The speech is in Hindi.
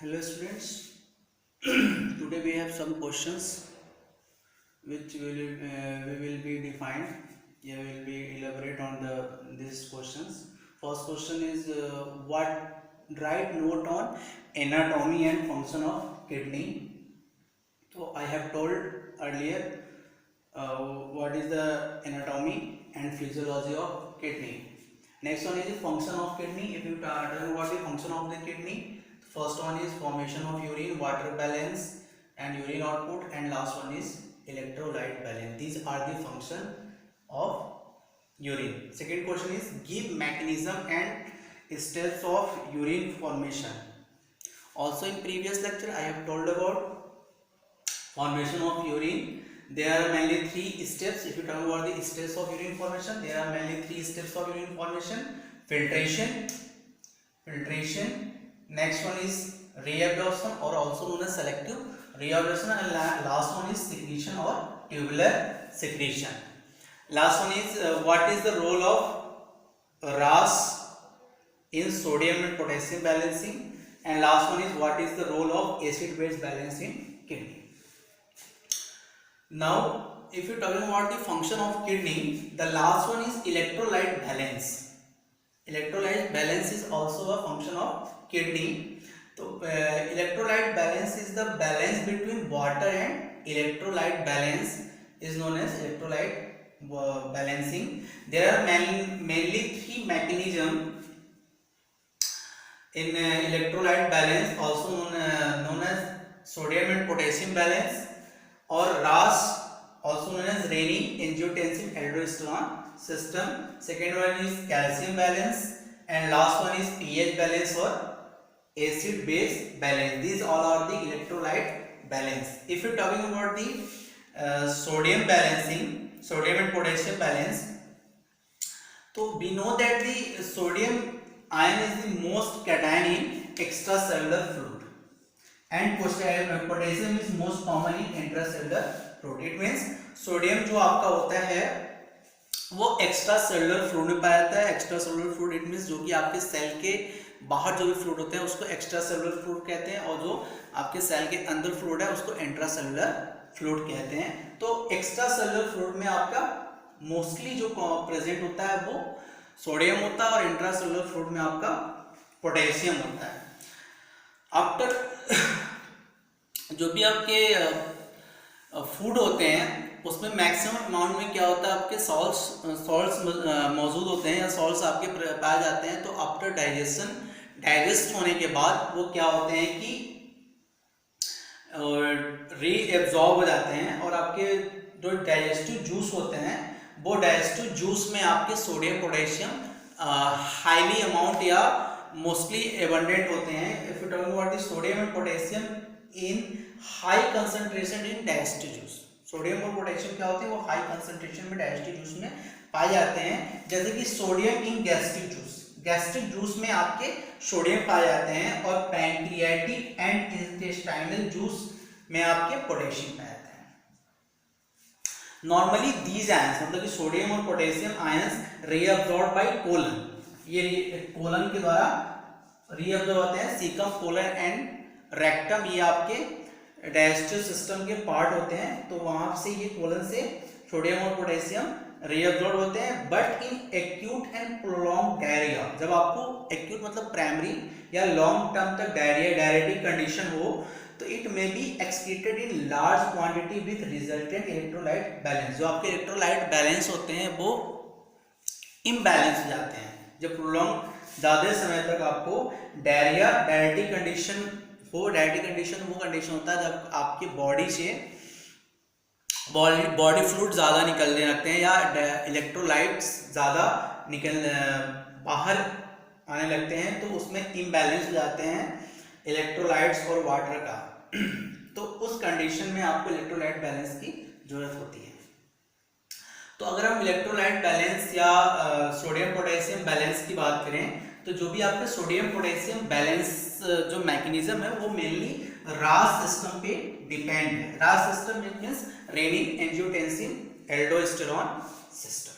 Hello students, today we have some questions which we will be defined. Yeah, we will be elaborate on these questions. First question is what write note on anatomy and function of kidney. So I have told earlier what is the anatomy and physiology of kidney. Next one is the function of kidney. If you talk about the function of the kidney, first one is formation of urine, water balance and urine output, and last one is electrolyte balance. These are the function of urine. Second question is give mechanism and steps of urine formation. Also in previous lecture I have told about formation of urine. There are mainly three steps. If you talk about the steps of urine formation, there are mainly three steps of urine formation: filtration, next one is reabsorption or also known as selective reabsorption, and last one is secretion or tubular secretion. Last one is what is the role of RAS in sodium and potassium balancing, and last one is what is the role of acid base balance in kidney. Now if you're talking about the function of kidney, the last one is electrolyte balance. Electrolyte balance is also a function of kidney. So electrolyte balance is the balance between water and electrolyte balance is known as electrolyte balancing. There are mainly three mechanisms in electrolyte balance, also known as sodium and potassium balance, or RAS, also known as renin angiotensin aldosterone system. Second one is calcium balance, and last one is pH balance or acid base balance. These all are the electrolyte balance. If you're talking about the sodium balancing, sodium and potassium balance, so we know that the sodium ion is the most cation in extracellular fluid, and potassium is most common in intracellular fluid. It means sodium जो आपका होता है वो एक्स्ट्रा सेलुलर फ्लूइड में पाया जाता है. Extra cellular fluid it means जो कि आपके सेल के बाहर जो भी फ्लूइड होते हैं उसको एक्स्ट्रा सेलुलर फ्लूइड कहते हैं, और जो आपके सेल के अंदर फ्लूइड है उसको इंट्रा सेलुलर फ्लूइड कहते हैं. तो एक्स्ट्रा सेलुलर फ्लूइड में आपका मोस्टली जो प्रेजेंट होता है वो सोडियम होता है, और इंट्रा सेलुलर फ्लूइड में आपका पोटेशियम होता है. आफ्टर जो भी आपके फूड होते हैं उसमें मैक्सिमम अमाउंट में क्या होता है, आपके सॉल्ट्स मौजूद होते हैं या सॉल्ट्स आपके पाए जाते हैं. तो आफ्टर डाइजेस्ट होने के बाद वो क्या होते हैं कि रीएब्जॉर्ब हो जाते हैं, और आपके जो डाइजेस्टिव जूस होते हैं वो डाइजेस्टिव जूस में आपके सोडियम पोटेशियम हाईली अमाउंट या मोस्टली एबंडेंट होते हैं. If you talking about the sodium and potassium in high concentration in digestive juice, sodium और पोटेशियम क्या होते हैं वो हाई कंसंट्रेशन में डाइजेस्टिव जूस में पाए जाते हैं. जैसे कि सोडियम इन गैस्ट्रिक जूस में आपके सोडियम पाए जाते हैं, और पैंक्रियाटिक एंड इंटेस्टाइनल जूस में आपके पोटेशियम पाए जाते हैं. नॉर्मली दीज आयंस मतलब कि सोडियम और potassium ions reabsorb by colon, ये कोलन के द्वारा रीअब्सॉर्ब होते हैं. सीकम, कोलन एंड रेक्टम ये आपके डाइजेस्टिव सिस्टम के पार्ट होते हैं, तो वहां से ये कोलन से सोडियम और पोटेशियम रीअब्सॉर्ब होते हैं. But in acute and prolong diarrhoea, जब आपको एक्यूट मतलब प्राइमरी या लॉन्ग टर्म तक डायरियाटिक कंडीशन हो, तो it may be excreted in large quantity with resultant electrolyte balance. जो आपके इलेक्ट्रोलाइट बैलेंस होते हैं वो इम्बैलेंस हो जाते हैं. जब प्रोलॉन्ग ज़्यादा समय तक आपको डायरियाटिक कंडीशन हो, डायरियाटिक कंडीशन वो कंडीशन होता है जब आपकी बॉडी से बॉडी फ्लूइड ज़्यादा निकलने लगते हैं या इलेक्ट्रोलाइट्स ज़्यादा निकल बाहर आने लगते हैं, तो उसमें इम्बैलेंस हो जाते हैं इलेक्ट्रोलाइट्स और वाटर का. तो उस कंडीशन में आपको इलेक्ट्रोलाइट बैलेंस की जरूरत होती है. तो अगर हम इलेक्ट्रोलाइट बैलेंस या सोडियम पोटेशियम बैलेंस की बात करें, तो जो भी आपके सोडियम पोटेशियम बैलेंस जो मैकेनिज्म है वो मेनली रास सिस्टम पे डिपेंड है. रास system means renin angiotensin aldosterone system.